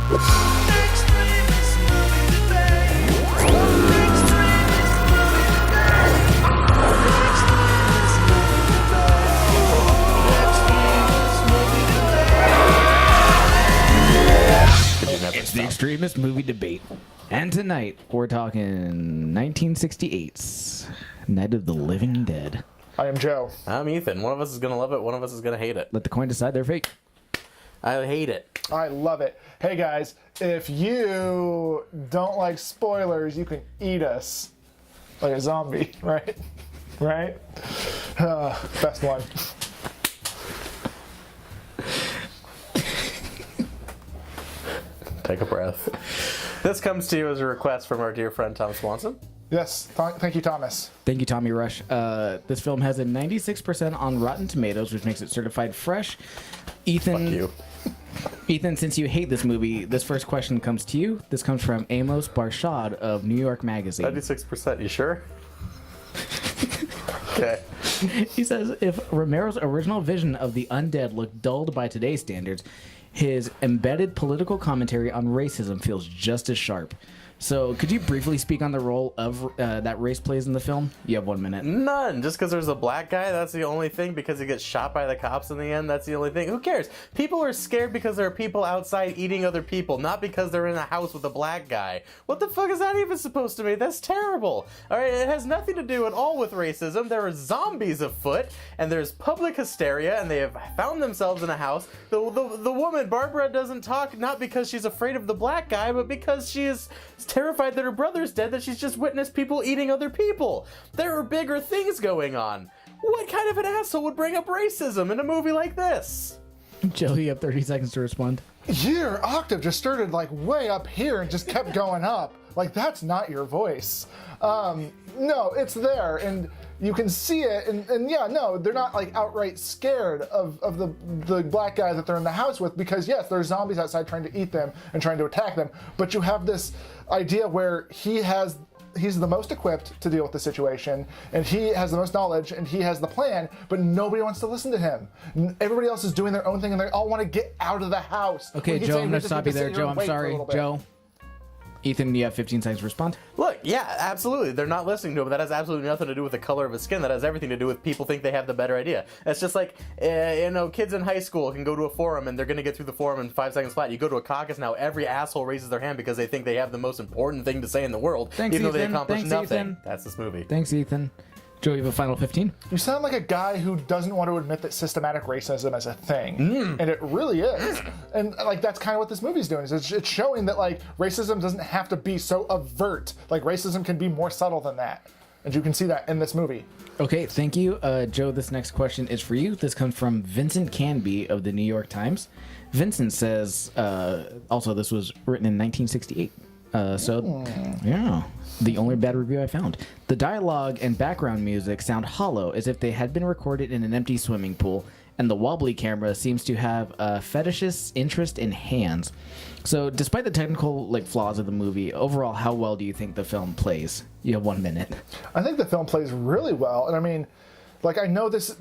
It's the extremist movie debate. And tonight, we're talking 1968's Night of the Living Dead. I am Joe. I'm Ethan. One of us is going to love it, one of us is going to hate it. Let the coin decide their fate. I hate it. I love it. Hey guys, if you don't like spoilers, you can eat us. Like a zombie, right? Right? Best one. Take a breath. This comes to you as a request from our dear friend Tom Swanson. Yes, thank you, Thomas. Thank you, Tommy Rush. This film has a 96% on Rotten Tomatoes, which makes it certified fresh. Ethan, Fuck you. Ethan, since you hate this movie, this first question comes to you. This comes from Amos Barshad of New York Magazine. 96%, you sure? Okay. He says, if Romero's original vision of the undead looked dulled by today's standards, his embedded political commentary on racism feels just as sharp. So, could you briefly speak on the role of that race plays in the film? You have 1 minute. None. Just because there's a black guy, that's the only thing. Because he gets shot by the cops in the end, that's the only thing. Who cares? People are scared because there are people outside eating other people, not because they're in a house with a black guy. What the fuck is that even supposed to mean? That's terrible. Alright, it has nothing to do at all with racism. There are zombies afoot, and there's public hysteria, and they have found themselves in a house. The woman, Barbara, doesn't talk, not because she's afraid of the black guy, but because she is terrified that her brother's dead, that she's just witnessed people eating other people. There are bigger things going on. What kind of an asshole would bring up racism in a movie like this? Joe, you have 30 seconds to respond. Your octave just started like way up here and just kept going up. Like, that's not your voice. No, it's there, and you can see it, and yeah, no, they're not like outright scared of the black guy that they're in the house with, because yes, there's zombies outside trying to eat them and trying to attack them, but you have this idea where he's the most equipped to deal with the situation, and he has the most knowledge, and he has the plan, but nobody wants to listen to him. Everybody else is doing their own thing, and they all want to get out of the house. Okay, Joe, I'm going to stop you there. Joe, I'm sorry. Joe. Ethan, you have 15 seconds to respond. Look, yeah, absolutely. They're not listening to him. That has absolutely nothing to do with the color of his skin. That has everything to do with people think they have the better idea. It's just like, kids in high school can go to a forum and they're going to get through the forum in 5 seconds flat. You go to a caucus now, every asshole raises their hand because they think they have the most important thing to say in the world, Thanks, even though they Ethan. accomplish Thanks, nothing. Ethan. That's this movie. Thanks, Ethan. Joe, you have a final 15? You sound like a guy who doesn't want to admit that systematic racism is a thing. And it really is. And like, that's kind of what this movie's doing. Is it's showing that like racism doesn't have to be so overt. Like, racism can be more subtle than that. And you can see that in this movie. Okay, thank you. Joe, this next question is for you. This comes from Vincent Canby of the New York Times. Vincent says, also this was written in 1968. Yeah, the only bad review I found. The dialogue and background music sound hollow, as if they had been recorded in an empty swimming pool, and the wobbly camera seems to have a fetishist interest in hands. So, despite the technical flaws of the movie, overall, how well do you think the film plays? You have 1 minute. I think the film plays really well, and I mean, like, I know this.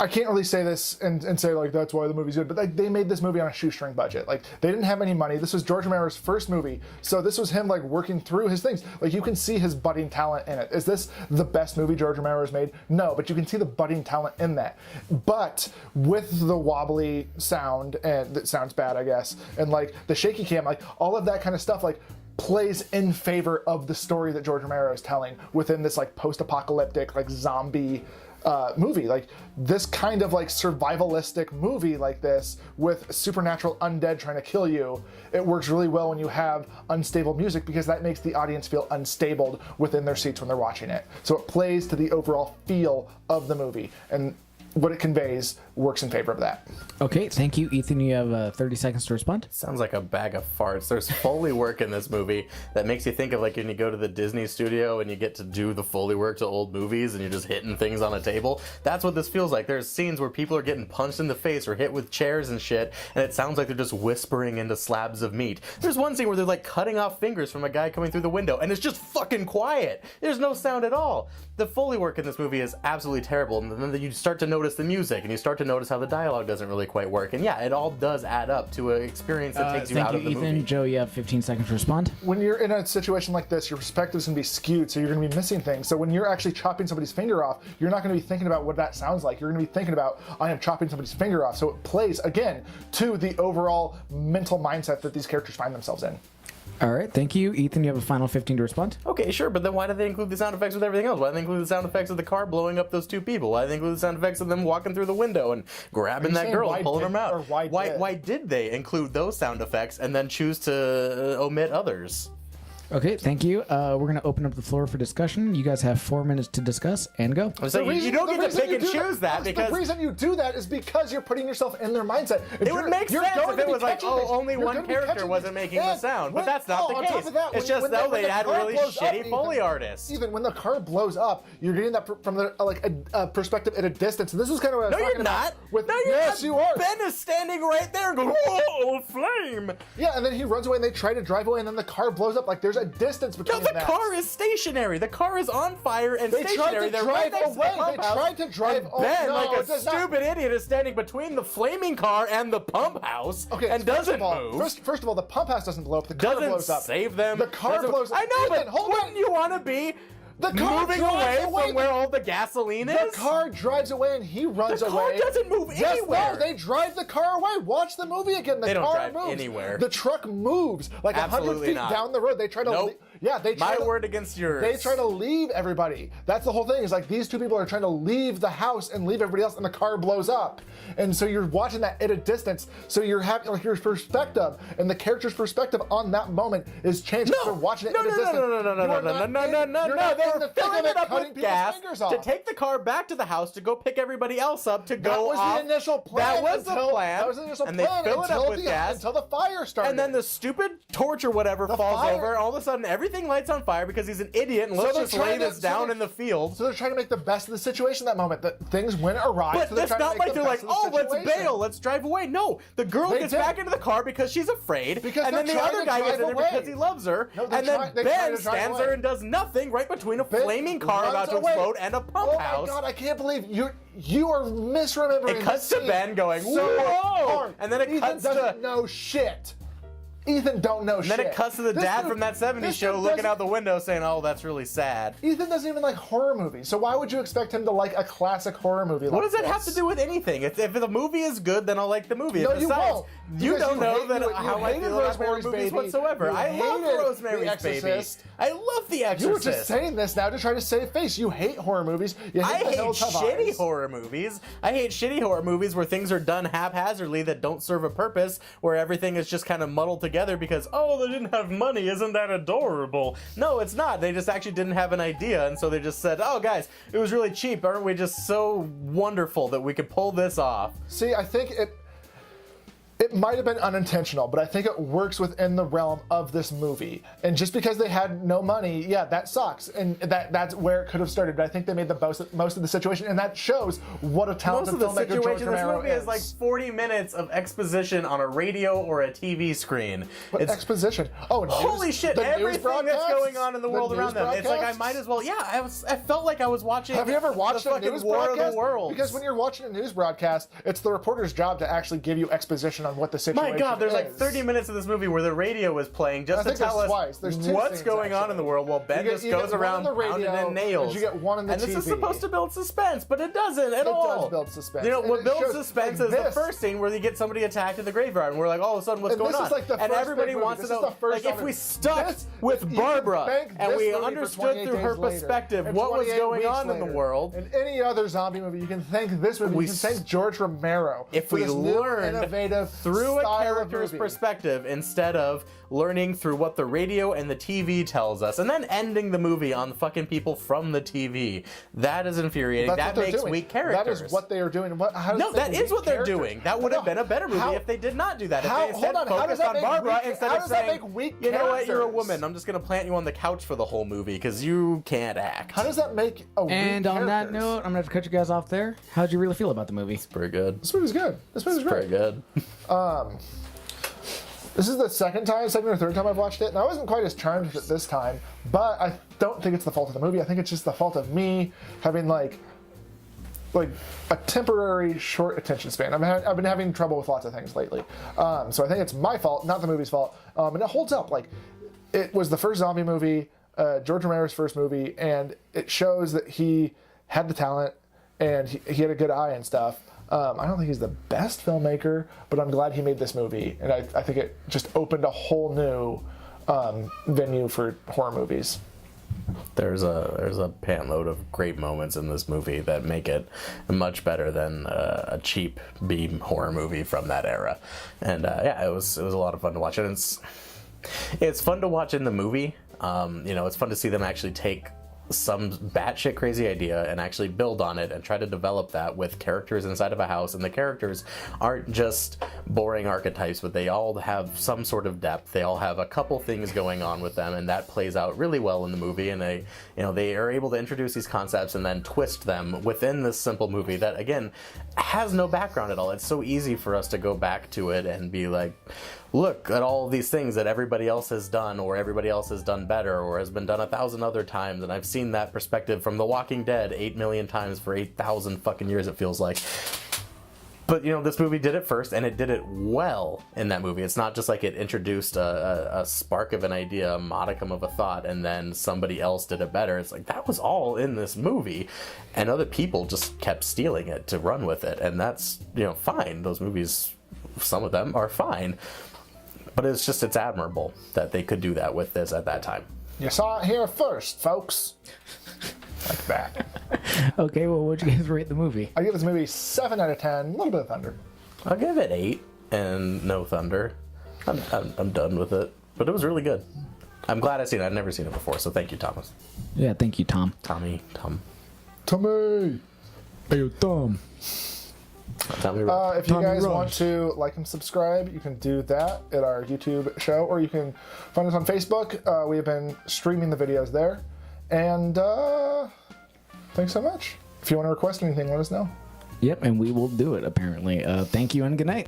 I can't really say this and say, like, that's why the movie's good, but they made this movie on a shoestring budget. Like, they didn't have any money. This was George Romero's first movie, so this was him, like, working through his things. Like, you can see his budding talent in it. Is this the best movie George Romero has made? No, but you can see the budding talent in that. But with the wobbly sound, and that sounds bad, I guess, and, like, the shaky cam, like, all of that kind of stuff, like, plays in favor of the story that George Romero is telling within this, like, post-apocalyptic, like, zombie movie. Like, this kind of like survivalistic movie like this with supernatural undead trying to kill you, it works really well when you have unstable music, because that makes the audience feel unstable within their seats when they're watching it. So it plays to the overall feel of the movie, and what it conveys works in favor of that. Okay, thank you. Ethan, you have 30 seconds to respond. Sounds like a bag of farts. There's Foley work in this movie that makes you think of like when you go to the Disney studio and you get to do the Foley work to old movies and you're just hitting things on a table. That's what this feels like. There's scenes where people are getting punched in the face or hit with chairs and shit, and it sounds like they're just whispering into slabs of meat. There's one scene where they're like cutting off fingers from a guy coming through the window, and it's just fucking quiet. There's no sound at all. The Foley work in this movie is absolutely terrible, and then you start to notice the music, and you start to to notice how the dialogue doesn't really quite work. And yeah, it all does add up to an experience that takes you out of the Ethan. movie. Joe, you have 15 seconds to respond. When you're in a situation like this, your perspective is going to be skewed, so you're going to be missing things. So when you're actually chopping somebody's finger off, you're not going to be thinking about what that sounds like. You're going to be thinking about, I am chopping somebody's finger off. So it plays, again, to the overall mental mindset that these characters find themselves in. All right, thank you. Ethan, you have a final 15 to respond. Okay, sure, but then why did they include the sound effects with everything else? Why did they include the sound effects of the car blowing up those two people? Why did they include the sound effects of them walking through the window and grabbing that girl and pulling them out? Why did they include those sound effects and then choose to omit others? Okay, thank you. We're going to open up the floor for discussion. You guys have 4 minutes to discuss and go. So you don't get to pick and choose that because... The reason you do that is because you're putting yourself in their mindset. It would make sense if it was like, oh, only one character wasn't making the sound. But that's not the case. It's just though they had really shitty Foley artists. Even when the car blows up, you're getting that from the a perspective at a distance. And this is kind of what I was talking about. Yes, you are. Ben is standing right there and going, whoa, flame. Yeah, and then he runs away and they try to drive away and then the car blows up. Like there's a distance between them. No, the car is stationary. The car is on fire and stationary. They're right next to the pump house. They tried to drive away. Ben, like a stupid idiot, is standing between the flaming car and the pump house and doesn't move. First of all, the pump house doesn't blow up. The car blows up. Save them. The car blows up. I know, but wouldn't you want to be moving away from where all the gasoline is? The car drives away and he runs away. The car doesn't move anywhere. No, they drive the car away. Watch the movie again. The car don't drive moves. Anywhere. The truck moves like 100 feet down the road. They try to. Nope. They try My word against yours. They try to leave everybody. That's the whole thing. Is like these two people are trying to leave the house and leave everybody else, and the car blows up. And so you're watching that at a distance. So you're having like your perspective and the character's perspective on that moment is changing. You're watching it at a distance. No. They were filling it up with gas to take the car back to the house to go pick everybody else up to go off. That was the initial plan. That was the plan. That was the initial plan. And they fill it up with gas until the fire started. And then the stupid torch or whatever falls over. And all of a sudden, everything lights on fire because he's an idiot and let's just lay this down in the field. So they're trying to make the best of the situation that moment. That things went awry. But so it's not like they're like, oh, let's bail, let's drive away. No, the girl gets back into the car because she's afraid, and then the other guy gets in there because he loves her, and then Ben stands there and does nothing right between a flaming car about to explode and a pump house. Oh my God, I can't believe you are misremembering. It cuts to Ben going, whoa, and then it cuts to no shit. Ethan don't know shit. And then it cuts to the dad from that 70s show looking out the window saying, oh, that's really sad. Ethan doesn't even like horror movies, so why would you expect him to like a classic horror movie like What does that have to do with anything? If the movie is good, then I'll like the movie. No, you won't. You don't know how I feel about horror movies whatsoever. I love Rosemary's Baby. I love The Exorcist. You were just saying this now to try to save face. You hate horror movies. I hate shitty horror movies. I hate shitty horror movies where things are done haphazardly that don't serve a purpose, where everything is just kind of muddled together because, oh, they didn't have money. Isn't that adorable? No, it's not. They just actually didn't have an idea, and so they just said, oh, guys, it was really cheap. Aren't we just so wonderful that we could pull this off? See, I think it might have been unintentional, but I think it works within the realm of this movie. And just because they had no money, yeah, that sucks. And that's where it could have started. But I think they made the most of the situation, and that shows what a talented filmmaker George Romero is. This movie is like 40 minutes of exposition on a radio or a TV screen. But exposition. Oh, holy shit! Everything that's going on in the world around them. It's like I might as well. Yeah, I felt like I was watching. Have you ever watched a news War broadcast? Of the Worlds? Because when you're watching a news broadcast, it's the reporter's job to actually give you exposition on what the situation is. My God, there's like 30 minutes of this movie where the radio is playing just to tell us what's going on in the world while Ben just goes around pounding in nails. You get one in the TV. And this is supposed to build suspense, but it doesn't at all. It does build suspense. You know, what builds suspense is the first scene where you get somebody attacked in the graveyard, and we're like, all of a sudden, what's going on? And everybody wants to know, like, if we stuck with Barbara and we understood through her perspective what was going on in the world. In any other zombie movie, you can thank this movie. You can thank George Romero. If we learned innovative through a character's perspective instead of learning through what the radio and the TV tells us, and then ending the movie on the fucking people from the TV. That is infuriating. That makes weak characters. That is what they are doing. No, that is what they're doing. That would have been a better movie if they did not do that. If they instead focused on Barbara instead of saying, you know what, you're a woman. I'm just going to plant you on the couch for the whole movie because you can't act. How does that make a weak And on that note, I'm going to have to cut you guys off there. How'd you really feel about the movie? It's pretty good. This movie's good. This movie's great. Pretty good. This is the second or third time I've watched it, and I wasn't quite as charmed with it this time, but I don't think it's the fault of the movie. I think it's just the fault of me having, like, like a temporary short attention span. I've been having trouble with lots of things lately. So I think it's my fault, not the movie's fault. And it holds up. Like, it was the first zombie movie, George Romero's first movie, and it shows that he had the talent and he had a good eye and stuff. I don't think he's the best filmmaker, but I'm glad he made this movie. And I think it just opened a whole new venue for horror movies. There's a pantload of great moments in this movie that make it much better than a cheap B horror movie from that era. And yeah, it was a lot of fun to watch. And it's fun to watch in the movie. It's fun to see them actually take some batshit crazy idea and actually build on it and try to develop that with characters inside of a house. And the characters aren't just boring archetypes, but they all have some sort of depth. They all have a couple things going on with them, and that plays out really well in the movie. And they are able to introduce these concepts and then twist them within this simple movie that, again, has no background at all. It's so easy for us to go back to it and be like, look at all these things that everybody else has done, or everybody else has done better, or has been done 1,000 other times. And I've seen that perspective from The Walking Dead 8 million times for 8,000 fucking years, it feels like. But, this movie did it first, and it did it well in that movie. It's not just like it introduced a spark of an idea, a modicum of a thought, and then somebody else did it better. It's like, that was all in this movie, and other people just kept stealing it to run with it. And that's, fine. Those movies, some of them are fine. But it's admirable that they could do that with this at that time. You saw it here first, folks. Like that. Okay, well, what'd you guys rate the movie? I give this movie 7 out of 10. A little bit of thunder. I'll give it 8 and no thunder. I'm done with it. But it was really good. I'm glad I've seen it. I've never seen it before, so thank you, Thomas. Yeah, thank you, Tom. Tommy. Hey, yo, Tom. If you guys want to like and subscribe, you can do that at our YouTube show, or you can find us on Facebook. We have been streaming the videos there. And thanks so much. If you want to request anything, let us know. Yep, and we will do it, apparently. Thank you and good night.